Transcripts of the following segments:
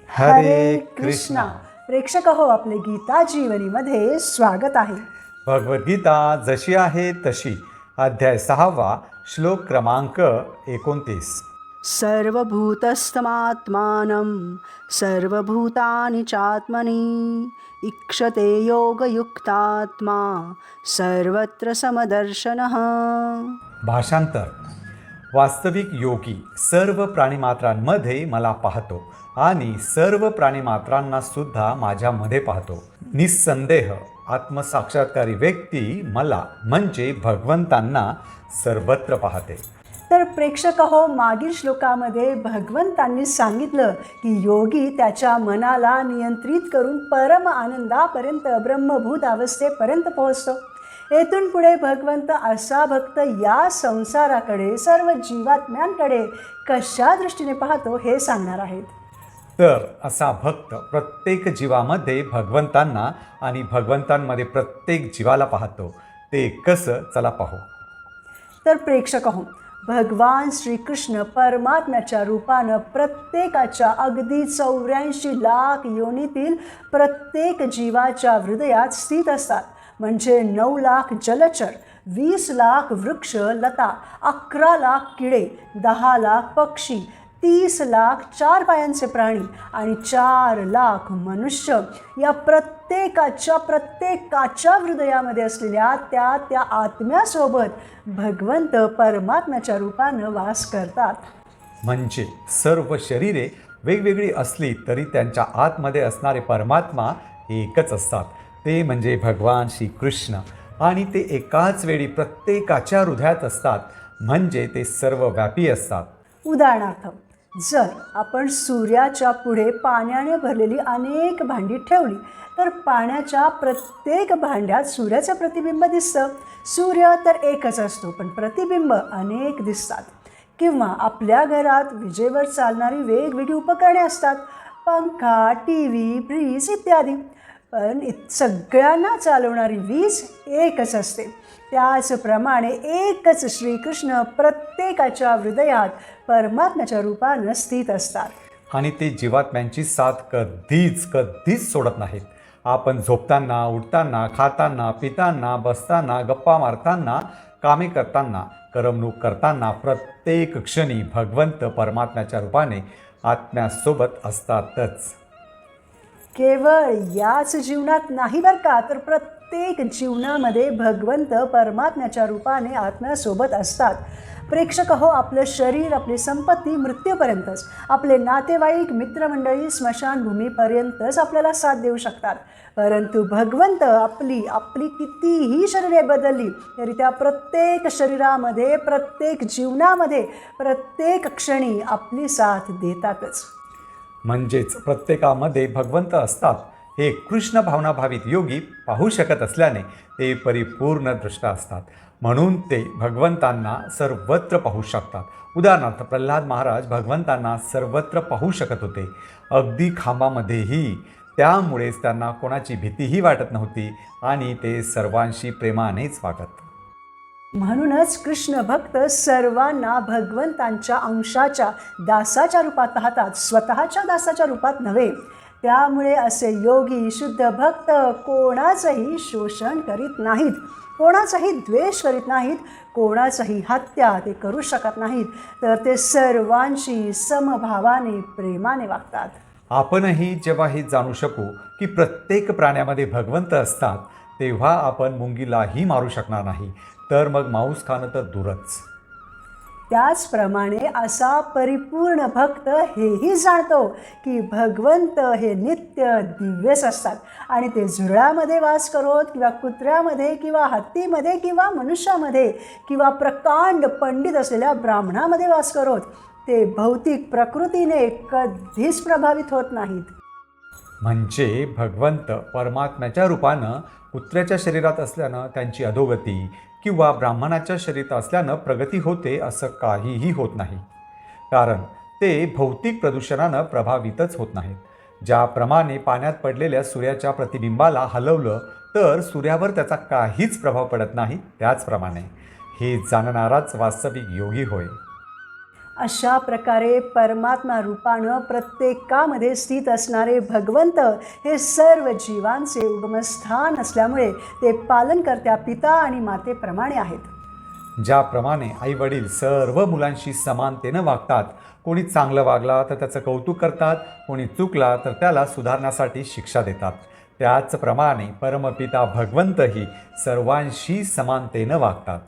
हरे कृष्णा. प्रेक्षक हो, आपले गीता जीवनीमध्ये स्वागत आहे. भगवद्गीता जशी आहे तशी, अध्याय 6, श्लोक क्रमांक 29. सर्वभूतस्थमात्मानं सर्वभूतानि चात्मनि इक्षते योगयुक्तात्मा सर्वत्र समदर्शनः. भाषांतर. वास्तविक योगी सर्व प्राणीमात्रांमध्ये मला पाहतो आणि सर्व प्राणीमात्रांना सुद्धा माझ्यामध्ये पाहतो. निस्संदेह आत्मसाक्षात्कारी व्यक्ती मला म्हणजे भगवंतांना सर्वत्र पाहते. तर प्रेक्षक हो, मागील श्लोकामध्ये भगवंतांनी सांगितलं की योगी त्याच्या मनाला नियंत्रित करून परम आनंदापर्यंत ब्रह्मभूत अवस्थेपर्यंत पोहोचतो. येथून पुढे भगवंत असा भक्त या संसाराकडे, सर्व जीवात्म्यांकडे कशा दृष्टीने पाहतो हे सांगणार आहेत. तर असा भक्त प्रत्येक जीवामध्ये भगवंतांना आणि भगवंतांमध्ये प्रत्येक जीवाला पाहतो. ते कसं, चला पाहू. तर प्रेक्षक हो, भगवान श्रीकृष्ण परमात्म्याच्या रूपानं प्रत्येकाच्या अगदी 84 लाख योनीतील प्रत्येक जीवाच्या हृदयात स्थित असतात. म्हणजे 9 लाख जलचर, 20 लाख वृक्ष लता, 11 लाख किडे, 10 लाख पक्षी, 30 लाख 4 पायांचे प्राणी आणि 4 लाख मनुष्य या प्रत्येकाच्या हृदयामध्ये असलेल्या त्या आत्म्यासोबत भगवंत परमात्म्याच्या रूपानं वास करतात. म्हणजे सर्व शरीरे वेगवेगळी असली तरी त्यांच्या आतमध्ये असणारे परमात्मा एकच असतात. ते म्हणजे भगवान श्रीकृष्ण. आणि ते एकाच वेळी प्रत्येकाच्या हृदयात असतात. म्हणजे ते सर्वव्यापी असतात. उदाहरणार्थ, जर आपण सूर्याच्या पुढे पाण्याने भरलेली अनेक भांडी ठेवली तर पाण्याच्या प्रत्येक भांड्यात सूर्याचं प्रतिबिंब दिसतं. सूर्य तर एकच असतो, पण प्रतिबिंब अनेक दिसतात. किंवा आपल्या घरात विजेवर चालणारी वेगवेगळी उपकरणे असतात, पंखा, TV, फ्रीज इत्यादी. पण सगळ्यांना चालवणारी वीज एकच असते. त्याचप्रमाणे एकच श्रीकृष्ण प्रत्येकाच्या हृदयात परमात्म्याच्या रूपानं स्थित असतात. आणि ते जीवात्म्यांची साथ कधीच सोडत नाहीत. आपण झोपताना, उठताना, खाताना, पिताना, बसताना, गप्पा मारताना, कामे करताना, करमणूक करताना प्रत्येक क्षणी भगवंत परमात्म्याच्या रूपाने आत्म्यासोबत असतातच. केवळ याच जीवनात नाही बरं का, तर प्रत्येक जीवनामध्ये भगवंत परमात्म्याच्या रूपाने आत्म्यासोबत असतात. प्रेक्षक हो, आपलं शरीर, आपली संपत्ती मृत्यूपर्यंतच, आपले नातेवाईक, मित्रमंडळी स्मशानभूमीपर्यंतच आपल्याला साथ देऊ शकतात. परंतु भगवंत आपली कितीही शरीरे बदलली तरी त्या प्रत्येक शरीरामध्ये, प्रत्येक जीवनामध्ये, प्रत्येक क्षणी आपली साथ देतातच. म्हणजेच प्रत्येकामध्ये भगवंत असतात हे कृष्ण भावनाभावित योगी पाहू शकत असल्याने ते परिपूर्ण दृष्ट असतात. म्हणून ते भगवंतांना सर्वत्र पाहू शकतात. उदाहरणार्थ, प्रल्हाद महाराज भगवंतांना सर्वत्र पाहू शकत होते, अगदी खांबामध्येही. त्यामुळेच त्यांना कोणाची भीतीही वाटत नव्हती आणि ते सर्वांशी प्रेमानेच वागत. म्हणूनच कृष्ण भक्त सर्वांना भगवंतांच्या अंशाच्या दासाच्या रूपात पाहतात, स्वतःच्या दासाच्या रूपात नव्हे. त्यामुळे असे योगी, शुद्ध भक्त कोणाचंही शोषण करीत नाहीत, कोणाचाही द्वेष करीत नाहीत, कोणाचाही हत्या ते करू शकत नाहीत. तर ते सर्वांशी समभावाने, प्रेमाने वागतात. आपणही जेव्हा हे जाणू शकू की प्रत्येक प्राण्यामध्ये भगवंत असतात, तेव्हा आपण मुंगीलाही मारू शकणार नाही. तर मग मांस खाणं तर दूरच. त्याचप्रमाणे असा परिपूर्ण भक्त हेही जाणतो की भगवंत हे नित्य दिव्यच असतात आणि ते झुरळामध्ये वास करोत किंवा कुत्र्यामध्ये किंवा हत्तीमध्ये किंवा मनुष्यामध्ये किंवा प्रकांड पंडित असलेल्या ब्राह्मणामध्ये वास करोत, ते भौतिक प्रकृतीने कधीच प्रभावित होत नाहीत. म्हणजे भगवंत परमात्म्याच्या रूपानं कुत्र्याच्या शरीरात असल्यानं त्यांची अधोगती किंवा ब्राह्मणाच्या शरीरात असल्यानं प्रगती होते असं काहीही होत नाही. कारण ते भौतिक प्रदूषणानं प्रभावितच होत नाहीत. ज्याप्रमाणे पाण्यात पडलेल्या सूर्याच्या प्रतिबिंबाला हलवलं तर सूर्यावर त्याचा काहीच प्रभाव पडत नाही, त्याचप्रमाणे हे जाणणाराच वास्तविक योगी होय. अशा प्रकारे परमात्मा रूपानं प्रत्येकामध्ये स्थित असणारे भगवंत हे सर्व जीवांचे उगमस्थान असल्यामुळे ते पालनकर्त्या पिता आणि मातेप्रमाणे आहेत. ज्याप्रमाणे आईवडील सर्व मुलांशी समानतेनं वागतात, कोणी चांगलं वागला तर त्याचं कौतुक करतात, कोणी चुकला तर त्याला सुधारण्यासाठी शिक्षा देतात, त्याचप्रमाणे परमपिता भगवंतही सर्वांशी समानतेनं वागतात.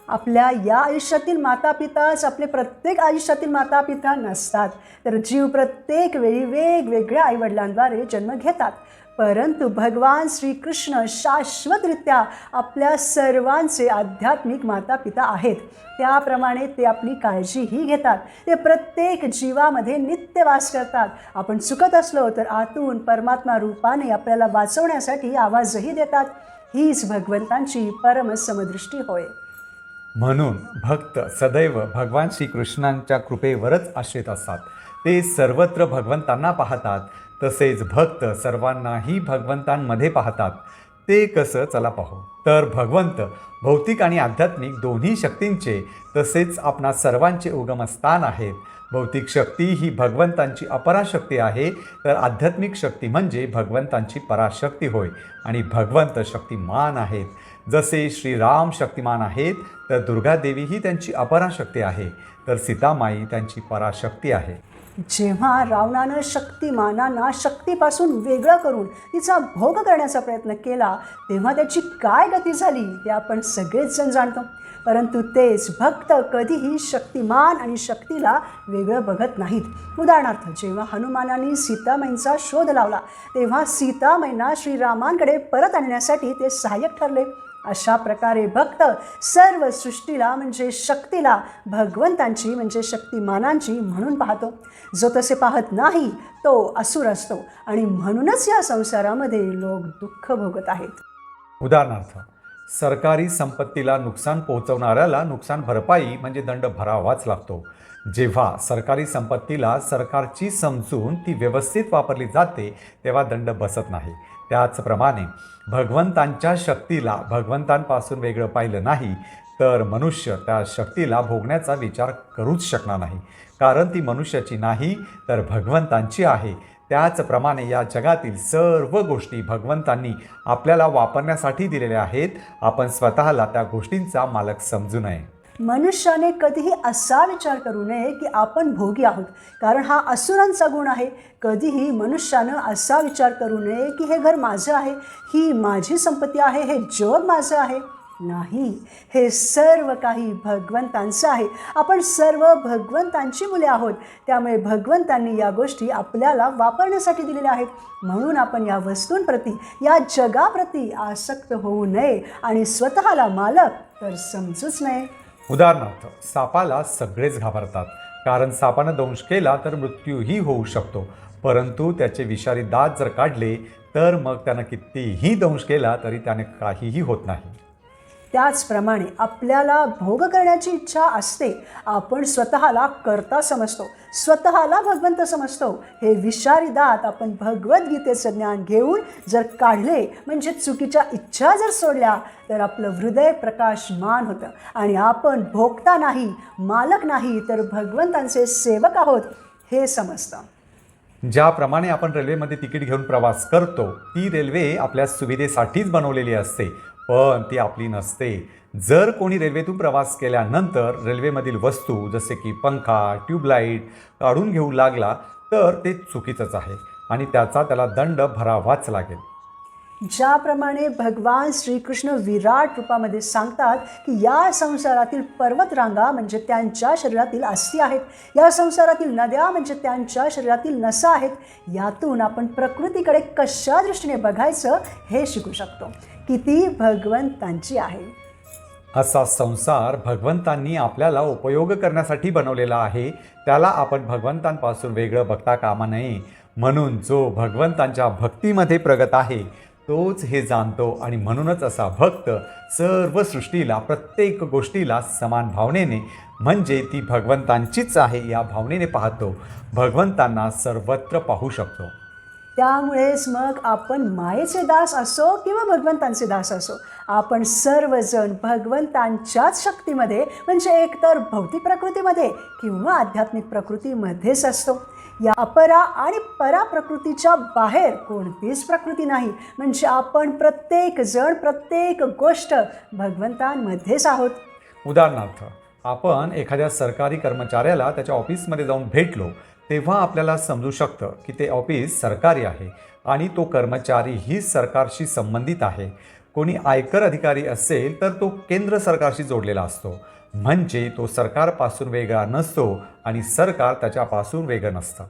आपल्या या आयुष्यातील मातापिताच आपले प्रत्येक आयुष्यातील मातापिता नसतात, तर जीव प्रत्येक वेळी वेगवेगळ्या आईवडिलांद्वारे जन्म घेतात. परंतु भगवान श्रीकृष्ण शाश्वतरित्या आपल्या सर्वांचे आध्यात्मिक मातापिता आहेत. त्याप्रमाणे ते आपली काळजीही घेतात. ते प्रत्येक जीवामध्ये नित्य वास करतात. आपण चुकत असलो तर आतून परमात्मा रूपाने आपल्याला वाचवण्यासाठी आवाजही देतात. हीच भगवंतांची परमसमदृष्टी होय. म्हणून भक्त सदैव भगवान श्रीकृष्णांच्या कृपेवरच आश्रित असतात. ते सर्वत्र भगवंतांना पाहतात. तसेच भक्त सर्वांनाही भगवंतांमध्ये पाहतात. ते कसं चला पाहू. तर भगवंत भौतिक आणि आध्यात्मिक दोन्ही शक्तींचे तसेच आपणा सर्वांचे उगमस्थान आहेत. भौतिक शक्ती ही भगवंतांची अपराशक्ती आहे, तर आध्यात्मिक शक्ती म्हणजे भगवंतांची पराशक्ती होय. आणि भगवंत शक्तिमान आहेत. जसे श्रीराम शक्तिमान आहेत, तर दुर्गादेवी ही त्यांची अपराशक्ती आहे, तर सीतामाई त्यांची पराशक्ती आहे. जेव्हा रावणानं शक्तिमानांना शक्तीपासून वेगळं करून तिचा भोग करण्याचा प्रयत्न केला, तेव्हा त्याची काय गती झाली ते आपण सगळेच जण जाणतो. परंतु तेच भक्त कधीही शक्तिमान आणि शक्तीला वेगळं बघत नाहीत. उदाहरणार्थ, जेव्हा हनुमानांनी सीतामाईंचा शोध लावला, तेव्हा सीतामाईंना श्रीरामांकडे परत आणण्यासाठी ते सहाय्यक ठरले. अशा प्रकारे भक्त सर्व सृष्टीला म्हणजे शक्तीला भगवंतांची म्हणजे शक्तिमानांची म्हणून पाहतो. जो तसे पाहत नाही तो असुर असतो आणि म्हणूनच या संसारामध्ये लोक दुःख भोगत आहेत. उदाहरणार्थ, सरकारी संपत्तीला नुकसान पोहोचवणाऱ्याला नुकसान भरपाई म्हणजे दंड भरावाच लागतो. जेव्हा सरकारी संपत्तीला सरकारची समजून ती व्यवस्थित वापरली जाते तेव्हा दंड बसत नाही. त्याचप्रमाणे भगवंतांच्या शक्तीला भगवंतांपासून वेगळं पाहिलं नाही तर मनुष्य त्या शक्तीला भोगण्याचा विचार करूच शकणार नाही, कारण ती मनुष्याची नाही तर भगवंतांची आहे. त्याचप्रमाणे या जगातील सर्व गोष्टी भगवंतांनी आपल्याला वापरण्यासाठी दिलेल्या आहेत. आपण स्वतःला त्या गोष्टींचा मालक समजू नये. मनुष्याने कधीही असा विचार करू नये की आपण भोगी आहोत, कारण हा असुरांचा गुण आहे. कधीही मनुष्यानं असा विचार करू नये की हे घर माझं आहे, ही माझी संपत्ती आहे, हे जग माझं आहे. नाही, हे सर्व काही भगवंतांचं आहे. आपण सर्व भगवंतांची मुले आहोत. त्यामुळे भगवंतांनी या गोष्टी आपल्याला वापरण्यासाठी दिलेल्या आहेत. म्हणून आपण या वस्तूंप्रती, या जगाप्रती आसक्त होऊ नये आणि स्वतःला मालक तर समजूच नये. उदाहरणार्थ, सापाला सगळेच घाबरतात, कारण सापानं दंश केला तर मृत्यूही होऊ शकतो. परंतु त्याचे विषारी दात जर काढले तर मग त्यानं कितीही दंश केला तरी त्याने काहीही होत नाही. त्याचप्रमाणे आपल्याला भोग करण्याची इच्छा असते. आपण स्वतःला कर्ता समजतो, स्वतःला भगवंत समजतो. हे विषारी दात आपण भगवद्गीतेचं ज्ञान घेऊन जर काढले, म्हणजे चुकीच्या इच्छा जर सोडल्या, तर आपलं हृदय प्रकाशमान होतं आणि आपण भोगता नाही, मालक नाही, तर भगवंतांचे सेवक आहोत हे समजतं. ज्याप्रमाणे आपण रेल्वेमध्ये तिकीट घेऊन प्रवास करतो, ती रेल्वे आपल्या सुविधेसाठीच बनवलेली असते, पण ती आपली नसते. जर कोणी रेल्वेतून प्रवास केल्यानंतर रेल्वेमधील वस्तू जसे की पंखा, ट्यूबलाईट काढून घेऊ लागला तर ते चुकीचंच आहे आणि त्याला दंड भरावाच लागेल. ज्याप्रमाणे भगवान श्रीकृष्ण विराट रूपामध्ये सांगतात की या संसारातील पर्वतरांगा म्हणजे त्यांच्या शरीरातील अस्थी आहेत, या संसारातील नद्या म्हणजे त्यांच्या शरीरातील नसा आहेत. यातून आपण प्रकृतीकडे कशा दृष्टीने बघायचं हे शिकू शकतो. किती भगवंतांची आहे. असा संसार भगवंतांनी आपल्याला उपयोग करण्यासाठी बनवलेला आहे. त्याला आपण भगवंतांपासून वेगळं बघता कामा नये. म्हणून जो भगवंतांच्या भक्तीमध्ये प्रगत आहे तोच हे जाणतो आणि म्हणूनच असा भक्त सर्व सृष्टीला, प्रत्येक गोष्टीला समान भावनेने म्हणजे ती भगवंतांचीच आहे या भावनेने पाहतो. भगवंतांना सर्वत्र पाहू शकतो. त्यामुळेच मग आपण मायेचे दास असो किंवा भगवंतांचे दास असो, आपण सर्वजण भगवंतांच्याच शक्तीमध्ये म्हणजे एकतर भौतिक प्रकृतीमध्ये किंवा आध्यात्मिक प्रकृतीमध्येच असतो. या अपरा आणि परा प्रकृतीच्या बाहेर कोणतीच प्रकृती नाही. म्हणजे आपण प्रत्येक जण प्रत्येक गोष्ट भगवंतांमध्येच आहोत. उदाहरणार्थ, आपण एखाद्या सरकारी कर्मचाऱ्याला त्याच्या ऑफिसमध्ये जाऊन भेटलो तेव्हा आपल्याला समजू शकतं की ते ऑफिस सरकारी आहे आणि तो कर्मचारीही सरकारशी संबंधित आहे. कोणी आयकर अधिकारी असेल तर तो केंद्र सरकारशी जोडलेला असतो, म्हणजे तो सरकारपासून वेगळा नसतो आणि सरकार त्याच्यापासून वेगळं नसतं.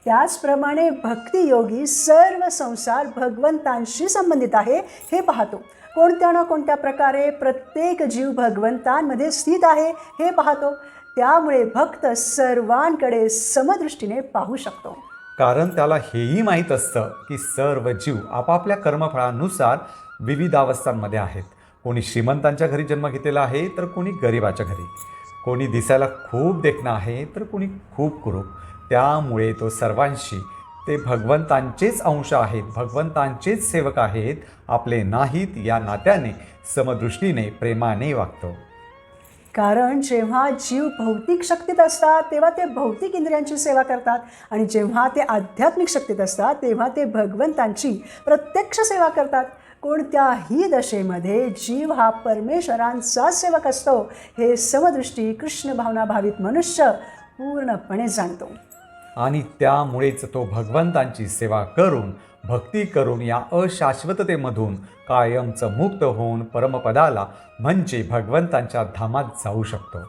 त्याचप्रमाणे भक्तियोगी सर्व संसार भगवंतांशी संबंधित आहे हे पाहतो. कोणत्या ना कोणत्या प्रकारे प्रत्येक जीव भगवंतांमध्ये स्थित आहे हे पाहतो. त्यामुळे भक्त सर्वांकडे समदृष्टीने पाहू शकतो. कारण त्याला हेही माहीत असतं की सर्व जीव आपापल्या कर्मफळानुसार विविध अवस्थांमध्ये आहेत. कोणी श्रीमंतांच्या घरी जन्म घेतलेला आहे तर कोणी गरिबाच्या घरी. कोणी दिसायला खूप देखणं आहे तर कोणी खूप कुरूप. त्यामुळे तो सर्वांशी ते भगवंतांचेच अंश आहेत, भगवंतांचेच सेवक आहेत, आपले नाहीत या नात्याने समदृष्टीने प्रेमाने वागतो. कारण जेव्हा जीव भौतिक शक्तीत असतात तेव्हा ते भौतिक इंद्रियांची सेवा करतात आणि जेव्हा ते आध्यात्मिक शक्तीत असतात तेव्हा ते भगवंतांची प्रत्यक्ष सेवा करतात. कोणत्याही दशेमध्ये जीव हा परमेश्वरांचाच सेवक असतो हे समदृष्टी कृष्ण भावना भावित मनुष्य पूर्णपणे जाणतो. आणि त्यामुळेच तो भगवंतांची सेवा करून, भक्ती करून या अशाश्वततेमधून कायमचं मुक्त होऊन परमपदाला म्हणजे भगवंतांच्या धामात जाऊ शकतो.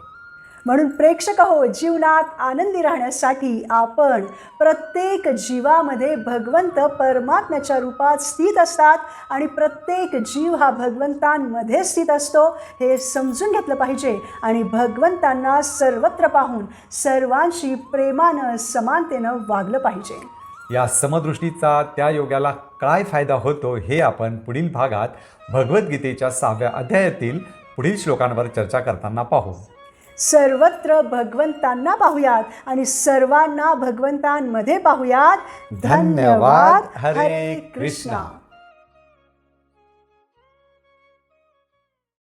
म्हणून प्रेक्षक हो, जीवनात आनंदी राहण्यासाठी आपण प्रत्येक जीवामध्ये भगवंत परमात्म्याच्या रूपात स्थित असतात आणि प्रत्येक जीव हा भगवंतांमध्ये स्थित असतो हे समजून घेतलं पाहिजे आणि भगवंतांना सर्वत्र पाहून सर्वांशी प्रेमानं समानतेनं वागलं पाहिजे. या समदृष्टीचा त्या योग्याला काय फायदा होतो हे आपण पुढील भागात भगवद्गीतेच्या 6व्या अध्यायातील पुढील श्लोकांवर चर्चा करताना पाहू. सर्वत्र भगवंतांना पाहूयात आणि सर्वांना भगवंतांमध्ये पाहूयात. धन्यवाद. हरे कृष्णा.